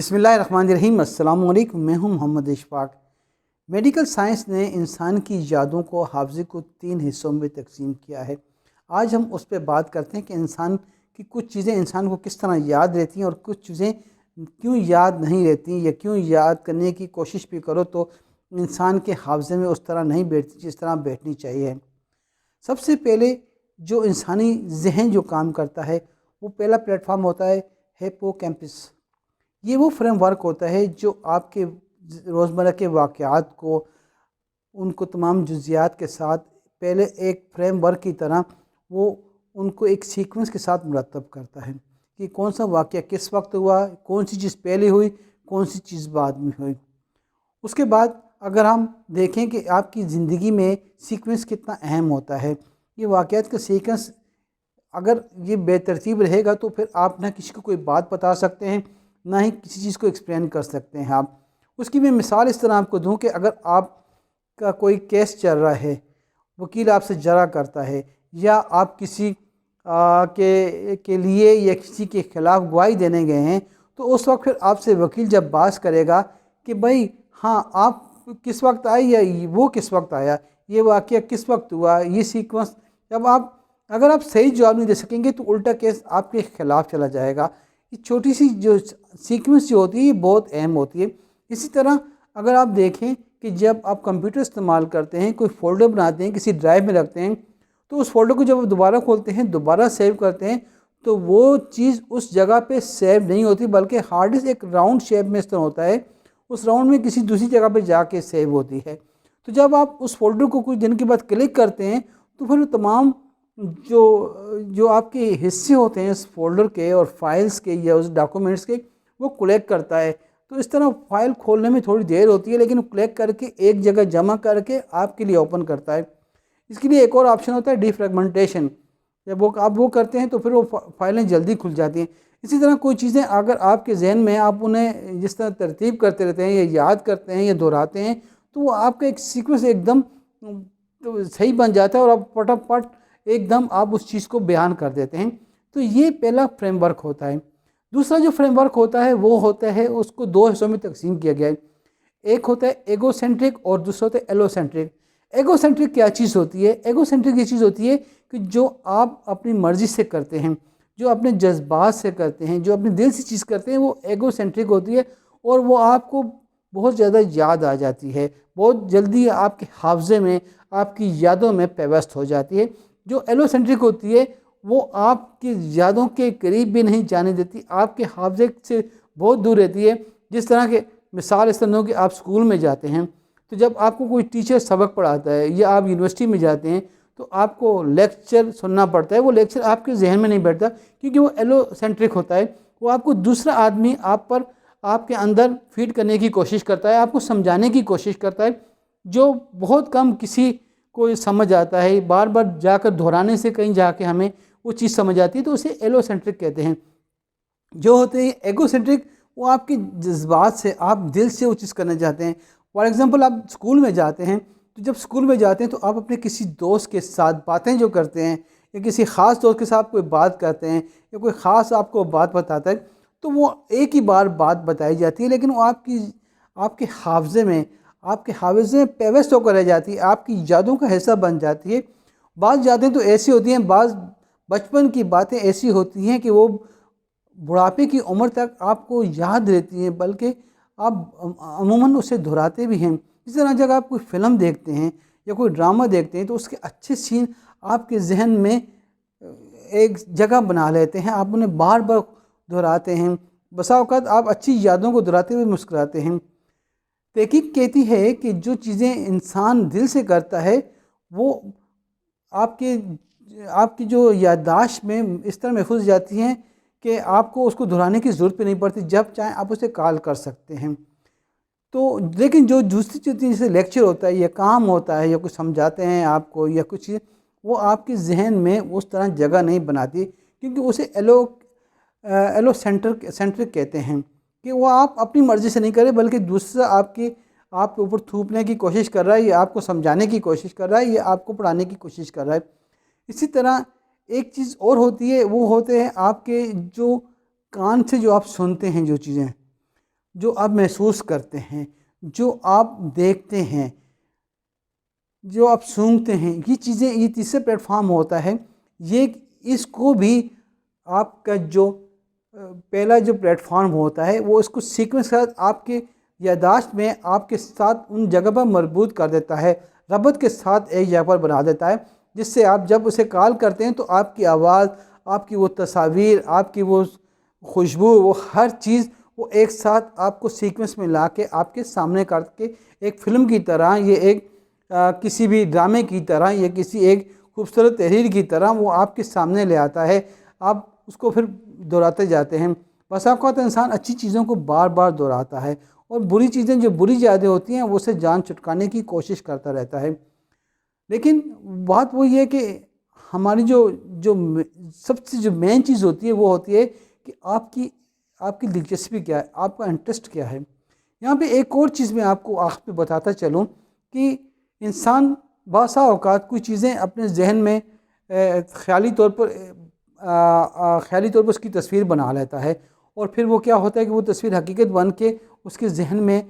بسم اللہ الرحمن الرحیم۔ السلام علیکم، میں ہوں محمد اشفاق۔ میڈیکل سائنس نے انسان کی یادوں کو، حافظے کو 3 حصوں میں تقسیم کیا ہے۔ آج ہم اس پہ بات کرتے ہیں کہ انسان کی کچھ چیزیں انسان کو کس طرح یاد رہتی ہیں اور کچھ چیزیں کیوں یاد نہیں رہتی، یا کیوں یاد کرنے کی کوشش بھی کرو تو انسان کے حافظے میں اس طرح نہیں بیٹھتی جس طرح بیٹھنی چاہیے۔ سب سے پہلے جو انسانی ذہن جو کام کرتا ہے، وہ پہلا پلیٹ فارم ہوتا ہے ہیپو کیمپس۔ یہ وہ فریم ورک ہوتا ہے جو آپ کے روزمرہ کے واقعات کو، ان کو تمام جزیات کے ساتھ پہلے ایک فریم ورک کی طرح وہ ان کو ایک سیکوینس کے ساتھ مرتب کرتا ہے کہ کون سا واقعہ کس وقت ہوا، کون سی چیز پہلے ہوئی، کون سی چیز بعد میں ہوئی۔ اس کے بعد اگر ہم دیکھیں کہ آپ کی زندگی میں سیکوینس کتنا اہم ہوتا ہے، یہ واقعات کا سیکوینس اگر یہ بے ترتیب رہے گا تو پھر آپ نہ کسی کو کوئی بات بتا سکتے ہیں، نہ ہی کسی چیز کو ایکسپلین کر سکتے ہیں آپ۔ اس کی میں مثال اس طرح آپ کو دوں کہ اگر آپ کا کوئی کیس چل رہا ہے، وکیل آپ سے جرا کرتا ہے، یا آپ کسی کے لیے یا کسی کے خلاف گواہی دینے گئے ہیں، تو اس وقت پھر آپ سے وکیل جب بات کرے گا کہ بھائی ہاں آپ کس وقت آئے یا وہ کس وقت آیا، یہ واقعہ کس وقت ہوا، یہ سیکوینس، جب اگر آپ صحیح جواب نہیں دے سکیں گے تو الٹا کیس آپ کے خلاف چلا جائے گا۔ یہ چھوٹی سی جو سیکوینس جو ہوتی ہے یہ بہت اہم ہوتی ہے۔ اسی طرح اگر آپ دیکھیں کہ جب آپ کمپیوٹر استعمال کرتے ہیں، کوئی فولڈر بناتے ہیں، کسی ڈرائیو میں رکھتے ہیں، تو اس فولڈر کو جب آپ دوبارہ کھولتے ہیں، دوبارہ سیو کرتے ہیں، تو وہ چیز اس جگہ پہ سیو نہیں ہوتی، بلکہ ہارڈ ڈسک ایک راؤنڈ شیپ میں اس طرح ہوتا ہے، اس راؤنڈ میں کسی دوسری جگہ پہ جا کے سیو ہوتی ہے۔ تو جب آپ اس فولڈر کو کچھ دن کے بعد کلک کرتے ہیں تو پھر تمام جو آپ کے حصے ہوتے ہیں اس فولڈر کے اور فائلز کے یا اس ڈاکومنٹس کے، وہ کلیکٹ کرتا ہے۔ تو اس طرح فائل کھولنے میں تھوڑی دیر ہوتی ہے، لیکن کلیکٹ کر کے ایک جگہ جمع کر کے آپ کے لیے اوپن کرتا ہے۔ اس کے لیے ایک اور آپشن ہوتا ہے ڈی فریگمنٹیشن۔ جب آپ وہ کرتے ہیں تو پھر وہ فائلیں جلدی کھل جاتی ہیں۔ اسی طرح کوئی چیزیں اگر آپ کے ذہن میں آپ انہیں جس طرح ترتیب کرتے رہتے ہیں یا یاد کرتے ہیں یا دہراتے ہیں، تو وہ آپ کا ایک سیکوینس ایک دم صحیح بن جاتا ہے اور آپ پٹ ایک دم آپ اس چیز کو بیان کر دیتے ہیں۔ تو یہ پہلا فریم ورک ہوتا ہے۔ دوسرا جو فریم ورک ہوتا ہے وہ ہوتا ہے، اس کو 2 حصوں میں تقسیم کیا گیا ہے۔ ایک ہوتا ہے ایگو سینٹرک اور دوسرا ہوتا ہے ایلو سینٹرک۔ ایگو سینٹرک کیا چیز ہوتی ہے؟ ایگو سینٹرک یہ چیز ہوتی ہے کہ جو آپ اپنی مرضی سے کرتے ہیں، جو اپنے جذبات سے کرتے ہیں، جو اپنے دل سے چیز کرتے ہیں، وہ ایگو سینٹرک ہوتی ہے، اور وہ آپ کو بہت زیادہ یاد آ جاتی ہے، بہت جلدی آپ کے حافظے میں، آپ کی یادوں میں پیوست ہو جاتی ہے۔ جو ایلو سینٹرک ہوتی ہے وہ آپ کی یادوں کے قریب بھی نہیں جانے دیتی، آپ کے حافظے سے بہت دور رہتی ہے۔ جس طرح کہ مثال اس طرح ہو کہ آپ اسکول میں جاتے ہیں، تو جب آپ کو کوئی ٹیچر سبق پڑھاتا ہے، یا آپ یونیورسٹی میں جاتے ہیں تو آپ کو لیکچر سننا پڑتا ہے، وہ لیکچر آپ کے ذہن میں نہیں بیٹھتا، کیونکہ وہ ایلو سینٹرک ہوتا ہے۔ وہ آپ کو دوسرا آدمی آپ کے اندر فیڈ کرنے کی کوشش کرتا ہے، آپ کو سمجھانے کی کوشش کرتا ہے، جو بہت کم کسی کو سمجھ آتا ہے۔ بار بار جا کر دہرانے سے کہیں جا کے ہمیں وہ چیز سمجھ آتی ہے، تو اسے ایلو سینٹرک کہتے ہیں۔ جو ہوتے ہیں ایگو سینٹرک، وہ آپ کے جذبات سے، آپ دل سے وہ چیز کرنا چاہتے ہیں۔ فار ایگزامپل آپ اسکول میں جاتے ہیں، تو جب اسکول میں جاتے ہیں تو آپ اپنے کسی دوست کے ساتھ باتیں جو کرتے ہیں، یا کسی خاص دوست کے ساتھ کوئی بات کرتے ہیں، یا کوئی خاص آپ کو بات بتاتا ہے، تو وہ ایک ہی بار بات بتائی جاتی ہے، لیکن وہ آپ کے حافظے میں پیوست ہو کر رہ جاتی ہے، آپ کی یادوں کا حصہ بن جاتی ہے۔ بعض یادیں تو ایسی ہوتی ہیں، بعض بچپن کی باتیں ایسی ہوتی ہیں کہ وہ بڑھاپے کی عمر تک آپ کو یاد رہتی ہیں، بلکہ آپ عموماً اسے دہراتے بھی ہیں۔ اس طرح جب آپ کوئی فلم دیکھتے ہیں یا کوئی ڈرامہ دیکھتے ہیں تو اس کے اچھے سین آپ کے ذہن میں ایک جگہ بنا لیتے ہیں، آپ انہیں بار بار دہراتے ہیں، بسا اوقات آپ اچھی یادوں کو دہراتے ہوئے مسکراتے ہیں۔ تحقیق کہتی ہے کہ جو چیزیں انسان دل سے کرتا ہے وہ آپ کی جو یادداشت میں اس طرح محفوظ جاتی ہیں کہ آپ کو اس کو دہرانے کی ضرورت بھی نہیں پڑتی، جب چاہیں آپ اسے کال کر سکتے ہیں۔ تو لیکن جو دوسری چیزیں جیسے لیکچر ہوتا ہے یا کام ہوتا ہے یا کچھ سمجھاتے ہیں آپ کو یا کچھ چیز، وہ آپ کے ذہن میں اس طرح جگہ نہیں بناتی، کیونکہ اسے ایلو سینٹرک کہتے ہیں، کہ وہ آپ اپنی مرضی سے نہیں کرے، بلکہ دوسرا آپ کے اوپر تھوپنے کی کوشش کر رہا ہے، یا آپ کو سمجھانے کی کوشش کر رہا ہے، یا آپ کو پڑھانے کی کوشش کر رہا ہے۔ اسی طرح ایک چیز اور ہوتی ہے، وہ ہوتے ہیں آپ کے جو کان سے جو آپ سنتے ہیں جو چیزیں، جو آپ محسوس کرتے ہیں، جو آپ دیکھتے ہیں، جو آپ سونگھتے ہیں، یہ چیزیں، یہ تیسرے پلیٹ فارم ہوتا ہے، یہ اس کو بھی آپ کا جو پہلا جو پلیٹ فارم ہوتا ہے وہ اس کو سیکوینس کے ساتھ آپ کے یادداشت میں آپ کے ساتھ ان جگہ پر مربوط کر دیتا ہے، ربط کے ساتھ ایک جگہ پر بنا دیتا ہے، جس سے آپ جب اسے کال کرتے ہیں تو آپ کی آواز، آپ کی وہ تصاویر، آپ کی وہ خوشبو، وہ ہر چیز وہ ایک ساتھ آپ کو سیکوینس میں لا کے آپ کے سامنے کر کے ایک فلم کی طرح، یہ ایک کسی بھی ڈرامے کی طرح، یا کسی ایک خوبصورت تحریر کی طرح وہ آپ کے سامنے لے آتا ہے۔ آپ اس کو پھر دہراتے جاتے ہیں۔ بس اوقات انسان اچھی چیزوں کو بار بار دہراتا ہے، اور بری چیزیں جو بری یادیں ہوتی ہیں وہ اسے جان چھٹکانے کی کوشش کرتا رہتا ہے۔ لیکن بات وہی ہے کہ ہماری جو سب سے جو مین چیز ہوتی ہے وہ ہوتی ہے کہ آپ کی دلچسپی کیا ہے، آپ کا انٹرسٹ کیا ہے۔ یہاں پہ ایک اور چیز میں آپ کو آخر پہ بتاتا چلوں کہ انسان بعض اوقات کوئی چیزیں اپنے ذہن میں خیالی طور پر اس کی تصویر بنا لیتا ہے، اور پھر وہ کیا ہوتا ہے کہ وہ تصویر حقیقت بن کے اس کے ذہن میں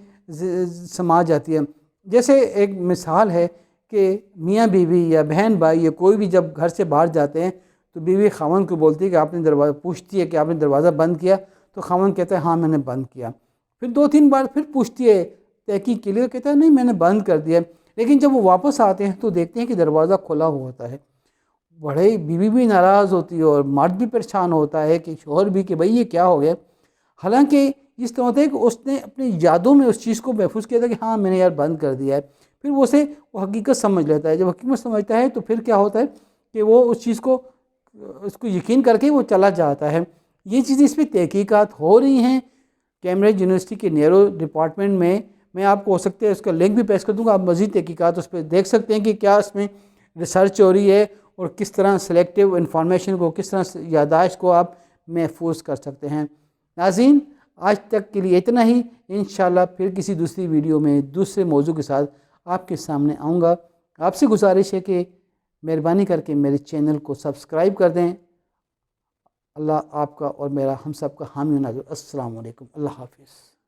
سما جاتی ہے۔ جیسے ایک مثال ہے کہ میاں بیوی یا بہن بھائی یا کوئی بھی جب گھر سے باہر جاتے ہیں تو بیوی خاوند کو بولتی ہے کہ آپ نے دروازہ، پوچھتی ہے کہ آپ نے دروازہ بند کیا، تو خاوند کہتا ہے ہاں میں نے بند کیا۔ پھر 2-3 بار پھر پوچھتی ہے تحقیق کے لیے، کہتا ہے نہیں میں نے بند کر دیا۔ لیکن جب وہ واپس آتے ہیں تو دیکھتے ہیں کہ دروازہ کھلا ہوا ہوتا ہے۔ بڑے بیوی بھی ناراض ہوتی ہے اور مرد بھی پریشان ہوتا ہے کہ شوہر بھی، کہ بھئی یہ کیا ہو گیا۔ حالانکہ اس طرح ہوتا ہے کہ اس نے اپنی یادوں میں اس چیز کو محفوظ کیا تھا کہ ہاں میں نے یار بند کر دیا ہے۔ پھر وہ حقیقت سمجھ لیتا ہے۔ جب حقیقت سمجھتا ہے تو پھر کیا ہوتا ہے کہ وہ اس چیز کو یقین کر کے وہ چلا جاتا ہے۔ یہ چیزیں اس پہ تحقیقات ہو رہی ہیں کیمبرج یونیورسٹی کے نیورو ڈپارٹمنٹ میں آپ کو ہو سکتا ہے اس کا لنک بھی پیش کر دوں گا، آپ مزید تحقیقات اس پہ دیکھ سکتے ہیں کہ کیا اس میں ریسرچ ہو رہی ہے، اور کس طرح سلیکٹیو انفارمیشن کو، کس طرح یادداشت کو آپ محفوظ کر سکتے ہیں۔ ناظرین، آج تک کے لیے اتنا ہی۔ انشاءاللہ پھر کسی دوسری ویڈیو میں دوسرے موضوع کے ساتھ آپ کے سامنے آؤں گا۔ آپ سے گزارش ہے کہ مہربانی کر کے میرے چینل کو سبسکرائب کر دیں۔ اللہ آپ کا اور میرا، ہم سب کا حامی و ناصر۔ السلام علیکم، اللہ حافظ۔